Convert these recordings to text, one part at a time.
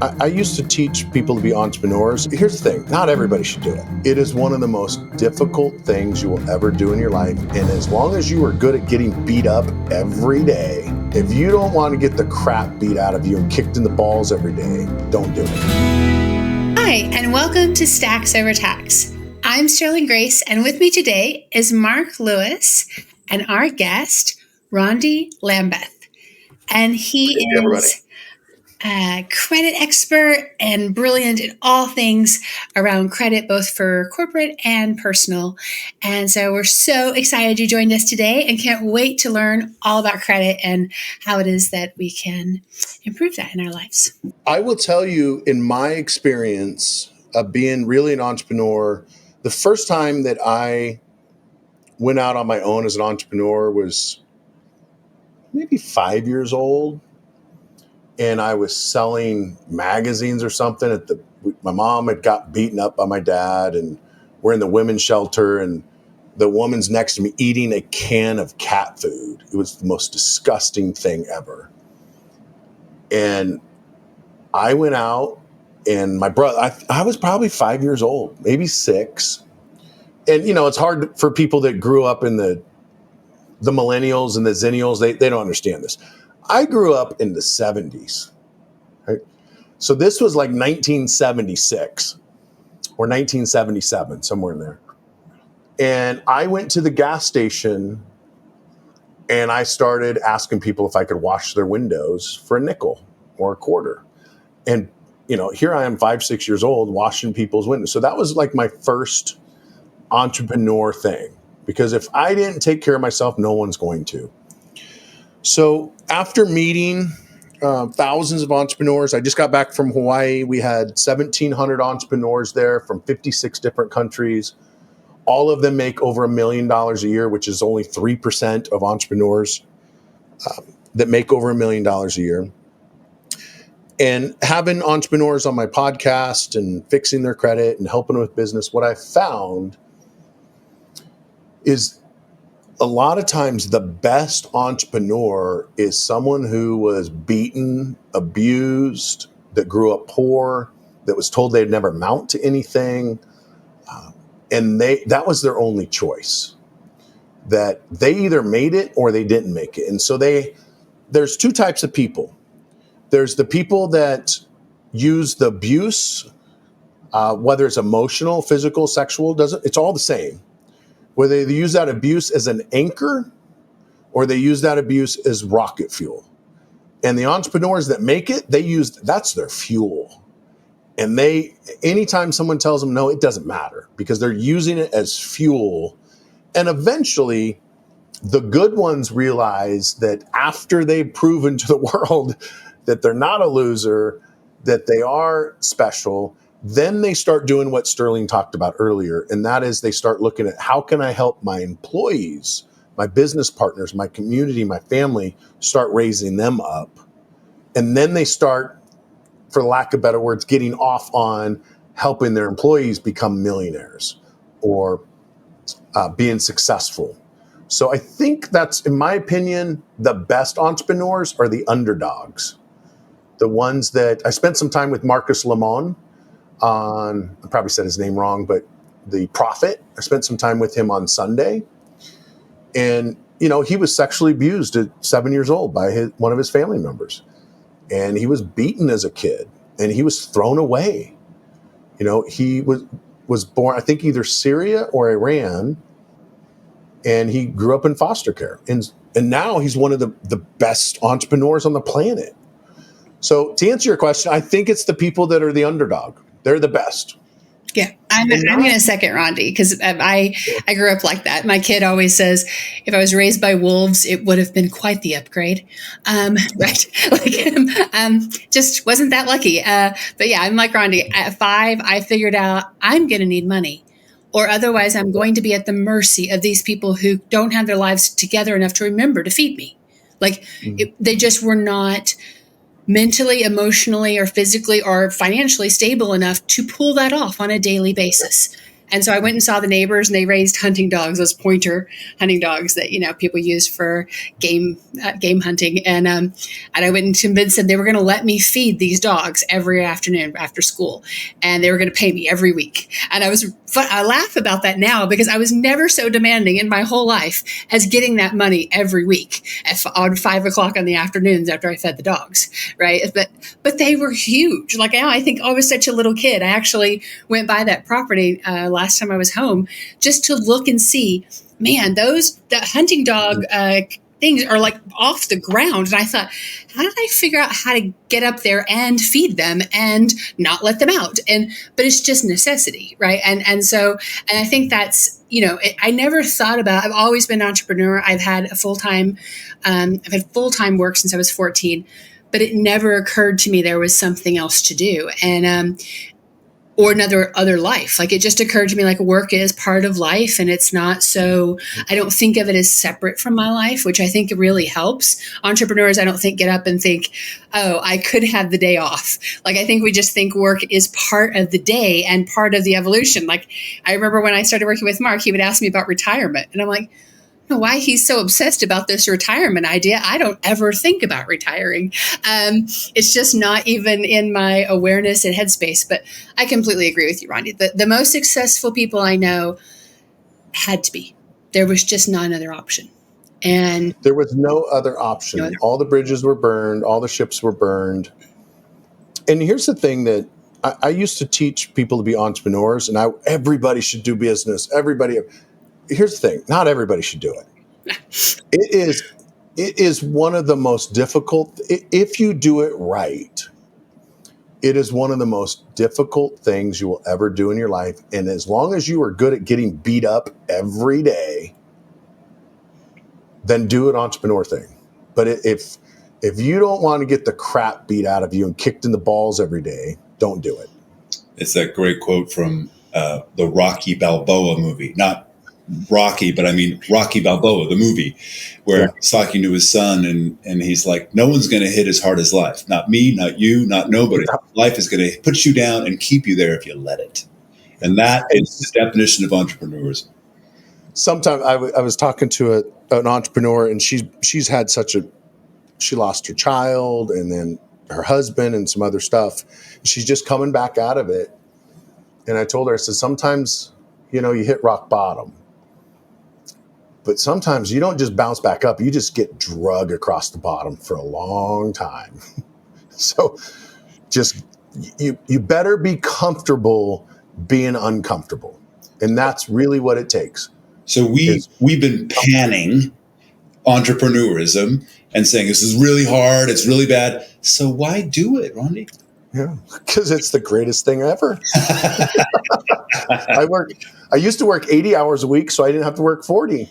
I used to teach people to be entrepreneurs. Here's the thing, not everybody should do it. It is one of the most difficult things you will ever do in your life. And as long as you are good at getting beat up every day, if you don't want to get the crap beat out of you and kicked in the balls every day, don't do it. Hi, and welcome to Stacks Over Tax. I'm Sterling Grace, and with me today is Mark Lewis and our guest, Rondi Lambeth. And he is a credit expert and brilliant in all things around credit, both for corporate and personal. And so we're so excited you joined us today and can't wait to learn all about credit and how it is that we can improve that in our lives. I will tell you, in my experience of being really an entrepreneur, the first time that I went out on my own as an entrepreneur was maybe 5 years old. And I was selling magazines or something my mom had got beaten up by my dad, and we're in the women's shelter, and the woman's next to me eating a can of cat food. It was the most disgusting thing ever. And I went out, and my brother, I was probably 5 years old, maybe 6. And, you know, it's hard for people that grew up in the millennials and the zennials. They don't understand this. I grew up in the 70s, right? So this was like 1976 or 1977, somewhere in there. And I went to the gas station and I started asking people if I could wash their windows for a nickel or a quarter. And, you know, here I am 5, 6 years old washing people's windows. So that was like my first entrepreneur thing, because if I didn't take care of myself, no one's going to. So after meeting thousands of entrepreneurs, I just got back from Hawaii. We had 1,700 entrepreneurs there from 56 different countries. All of them make over $1 million a year, which is only 3% of entrepreneurs that make over $1 million a year. And having entrepreneurs on my podcast and fixing their credit and helping them with business, what I found is a lot of times the best entrepreneur is someone who was beaten, abused, that grew up poor, that was told they'd never amount to anything. And that was their only choice, that they either made it or they didn't make it. And so there's two types of people. There's the people that use the abuse, whether it's emotional, physical, sexual, it's all the same. Whether they use that abuse as an anchor or they use that abuse as rocket fuel. And the entrepreneurs that make it, that's their fuel. And anytime someone tells them no, it doesn't matter, because they're using it as fuel. And eventually the good ones realize that after they've proven to the world that they're not a loser, that they are special, then they start doing what Sterling talked about earlier, and that is they start looking at how can I help my employees, my business partners, my community, my family, start raising them up. And then they start, for lack of better words, getting off on helping their employees become millionaires or being successful. So I think that's, in my opinion, the best entrepreneurs are the underdogs. The ones that, I spent some time with Marcus Lemon, I probably said his name wrong, but the prophet. I spent some time with him on Sunday. And, you know, he was sexually abused at 7 years old by one of his family members. And he was beaten as a kid and he was thrown away. You know, he was born, I think, either Syria or Iran. And he grew up in foster care. And now he's one of the best entrepreneurs on the planet. So to answer your question, I think it's the people that are the underdog. They're the best. Yeah, I'm going to second Rondi, because I grew up like that. My kid always says, if I was raised by wolves, it would have been quite the upgrade. Right? Just wasn't that lucky. But yeah, I'm like Rondi. At 5, I figured out I'm going to need money, or otherwise I'm going to be at the mercy of these people who don't have their lives together enough to remember to feed me. They just were not mentally, emotionally, or physically, or financially stable enough to pull that off on a daily basis. And so I went and saw the neighbors, and they raised hunting dogs, those pointer hunting dogs that, people use for game hunting. And I went and convinced them they were going to let me feed these dogs every afternoon after school, and they were going to pay me every week. And I laugh about that now because I was never so demanding in my whole life as getting that money every week on 5 o'clock in the afternoons after I fed the dogs, right? But they were huge. Like now, I think I was such a little kid. I actually went by that property last time I was home just to look and see, man, the hunting dog things are like off the ground. And I thought, how did I figure out how to get up there and feed them and not let them out? But it's just necessity, right? And I think that's, I never thought about, I've always been an entrepreneur. I've had full-time work since I was 14, but it never occurred to me there was something else to do. And, or other life. Like it just occurred to me, like work is part of life, and it's not so, I don't think of it as separate from my life, which I think really helps. Entrepreneurs, I don't think get up and think, oh, I could have the day off. Like I think we just think work is part of the day and part of the evolution. Like I remember when I started working with Mark, he would ask me about retirement, and I'm like, why he's so obsessed about this retirement idea. I don't ever think about retiring. It's just not even in my awareness and headspace. But I completely agree with you, Rondi. The most successful people I know had to be. There was just no other option. And there was no other option. All the bridges were burned. All the ships were burned. And here's the thing that I used to teach people to be entrepreneurs, and everybody should do business. Here's the thing. Not everybody should do it. It is one of the most difficult, if you do it right, it is one of the most difficult things you will ever do in your life. And as long as you are good at getting beat up every day, then do an entrepreneur thing. But if you don't want to get the crap beat out of you and kicked in the balls every day, don't do it. It's that great quote from the Rocky Balboa movie. Not Rocky, but I mean Rocky Balboa, the movie, where he's talking to his son, and he's like, no one's going to hit as hard as life. Not me, not you, not nobody. Life is going to put you down and keep you there if you let it. And that is the definition of entrepreneurs. Sometimes I was talking to an entrepreneur, and she's had she lost her child and then her husband and some other stuff. She's just coming back out of it. And I told her, I said, sometimes, you hit rock bottom. But sometimes you don't just bounce back up. You just get drug across the bottom for a long time. So just you better be comfortable being uncomfortable. And that's really what it takes. So we've been panning entrepreneurism and saying this is really hard, it's really bad. So why do it, Rondi? Yeah, because it's the greatest thing ever. I used to work 80 hours a week, so I didn't have to work 40.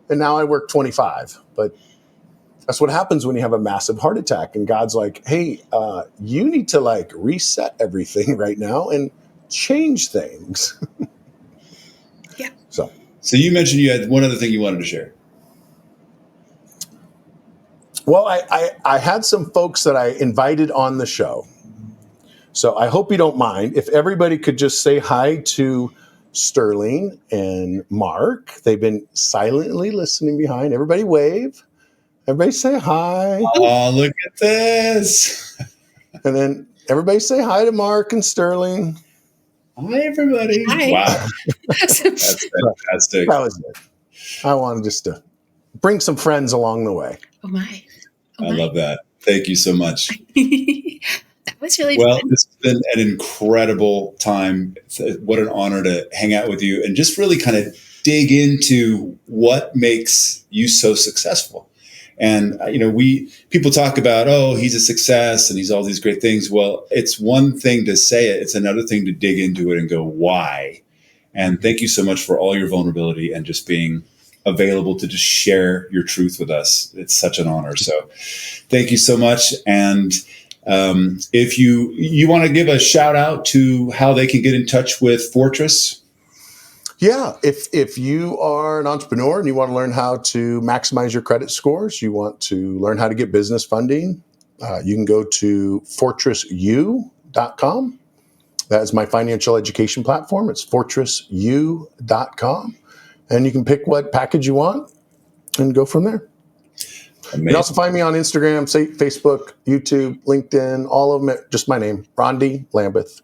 And now I work 25. But that's what happens when you have a massive heart attack. And God's like, hey, you need to reset everything right now and change things. Yeah. So you mentioned you had one other thing you wanted to share. Well, I had some folks that I invited on the show. So I hope you don't mind if everybody could just say hi to Sterling and Mark. They've been silently listening behind. Everybody wave. Everybody say hi. Oh, look at this. And then everybody say hi to Mark and Sterling. Hi, everybody. Hi. Wow. That's fantastic. That was it. I wanted just to bring some friends along the way. Oh my. I love that. Thank you so much. That was really well. fun. This has been an incredible time. What an honor to hang out with you and just really kind of dig into what makes you so successful. And people talk about, oh, he's a success and he's all these great things. Well, it's one thing to say it; it's another thing to dig into it and go, why? And thank you so much for all your vulnerability and just being available to just share your truth with us. It's such an honor. So thank you so much. And if you want to give a shout out to how they can get in touch with Fortress. Yeah. If you are an entrepreneur and you want to learn how to maximize your credit scores, you want to learn how to get business funding, you can go to fortressu.com. That is my financial education platform. It's fortressu.com. And you can pick what package you want and go from there. Amazing. You can also find me on Instagram, Facebook, YouTube, LinkedIn, all of them, just my name, Rondi Lambeth,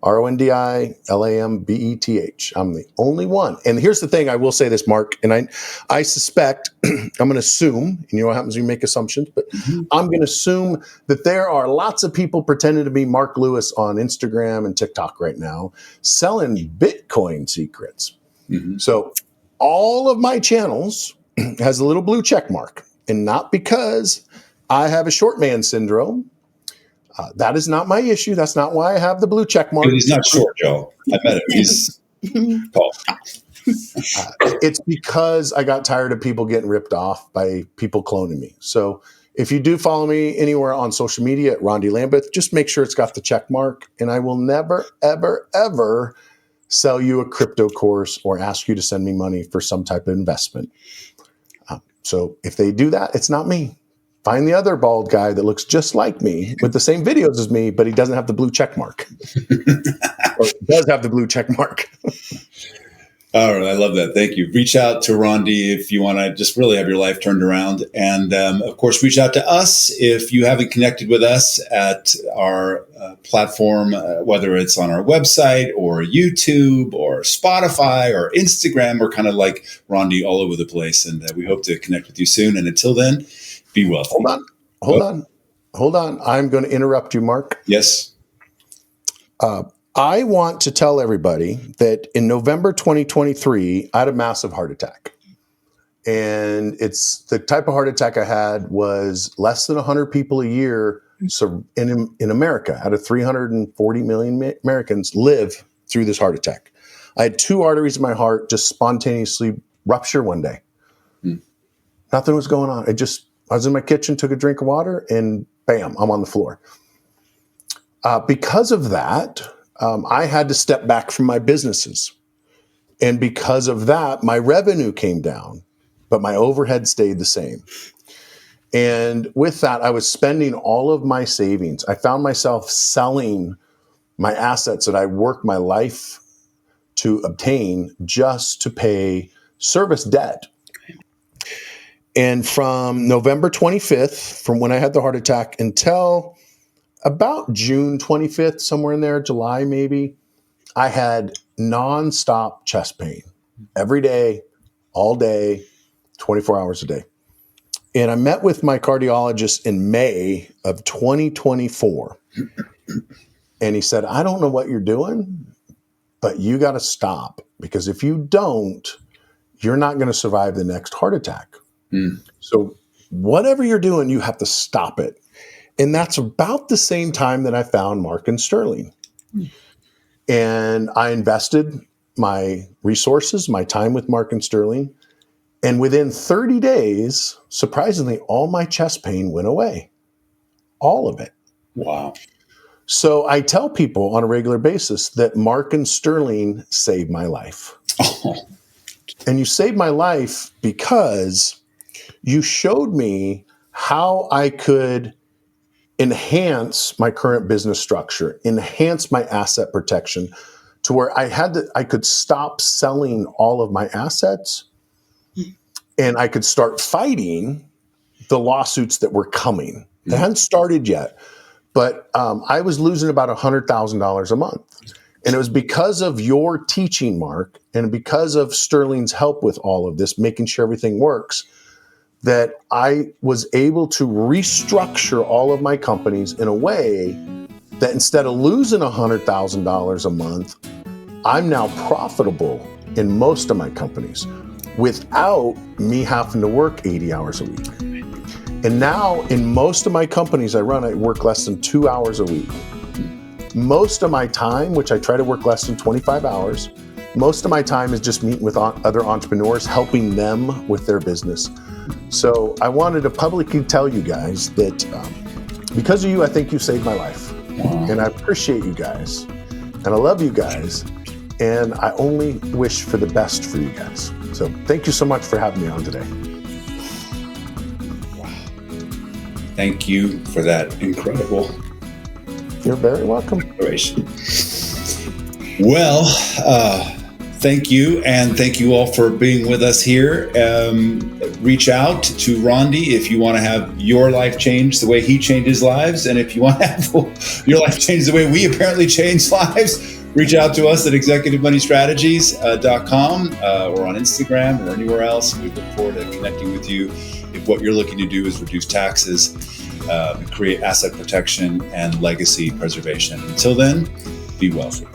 RONDI LAMBETH. I'm the only one. And here's the thing, I will say this, Mark, and I suspect, I'm going to assume, and you know what happens when you make assumptions, but I'm going to assume that there are lots of people pretending to be Mark Lewis on Instagram and TikTok right now, selling Bitcoin secrets. So all of my channels has a little blue check mark, and not because I have a short man syndrome. That is not my issue. That's not why I have the blue check mark. He's not short, Joe. I met him. He's tall. It's because I got tired of people getting ripped off by people cloning me. So if you do follow me anywhere on social media at Rondi Lambeth, just make sure it's got the check mark, and I will never, ever, ever sell you a crypto course or ask you to send me money for some type of investment. So if they do that, it's not me. Find the other bald guy that looks just like me with the same videos as me, but he doesn't have the blue check mark. Or does have the blue check mark. All right. I love that. Thank you. Reach out to Rondi if you want to just really have your life turned around. And of course, reach out to us if you haven't connected with us at our platform, whether it's on our website or YouTube or Spotify or Instagram. We're kind of like Rondi all over the place. And we hope to connect with you soon. And until then, be wealthy. Hold on. I'm going to interrupt you, Mark. Yes. I want to tell everybody that in November 2023, I had a massive heart attack. And it's the type of heart attack I had was less than 100 people a year in America. Out of 340 million Americans live through this heart attack. I had 2 arteries in my heart just spontaneously rupture one day. Nothing was going on. I was in my kitchen, took a drink of water, and bam, I'm on the floor. Because of that, I had to step back from my businesses. And because of that, my revenue came down, but my overhead stayed the same. And with that, I was spending all of my savings. I found myself selling my assets that I worked my life to obtain just to pay service debt. And from November 25th, from when I had the heart attack until about June 25th, somewhere in there, July maybe, I had nonstop chest pain every day, all day, 24 hours a day. And I met with my cardiologist in May of 2024. And he said, I don't know what you're doing, but you got to stop, because if you don't, you're not going to survive the next heart attack. So whatever you're doing, you have to stop it. And that's about the same time that I found Mark and Sterling. And I invested my resources, my time with Mark and Sterling. And within 30 days, surprisingly, all my chest pain went away. All of it. Wow. So I tell people on a regular basis that Mark and Sterling saved my life. And you saved my life because you showed me how I could enhance my current business structure, enhance my asset protection to where I could stop selling all of my assets and I could start fighting the lawsuits that were coming. They hadn't started yet, but I was losing about $100,000 a month. And it was because of your teaching, Mark, and because of Sterling's help with all of this, making sure everything works, that I was able to restructure all of my companies in a way that instead of losing $100,000 a month, I'm now profitable in most of my companies without me having to work 80 hours a week. And now in most of my companies I run, I work less than 2 hours a week. Most of my time, which I try to work less than 25 hours, most of my time is just meeting with other entrepreneurs, helping them with their business. So I wanted to publicly tell you guys that because of you, I think you saved my life. Wow. And I appreciate you guys. And I love you guys. And I only wish for the best for you guys. So thank you so much for having me on today. Wow. Thank you for that incredible. You're very welcome. Inspiration. Well, thank you. And thank you all for being with us here. Reach out to Rondi if you want to have your life change the way he changed his lives. And if you want to have your life change the way we apparently changed lives, reach out to us at executivemoneystrategies.com or on Instagram or anywhere else. We look forward to connecting with you if what you're looking to do is reduce taxes, create asset protection and legacy preservation. Until then, be wealthy.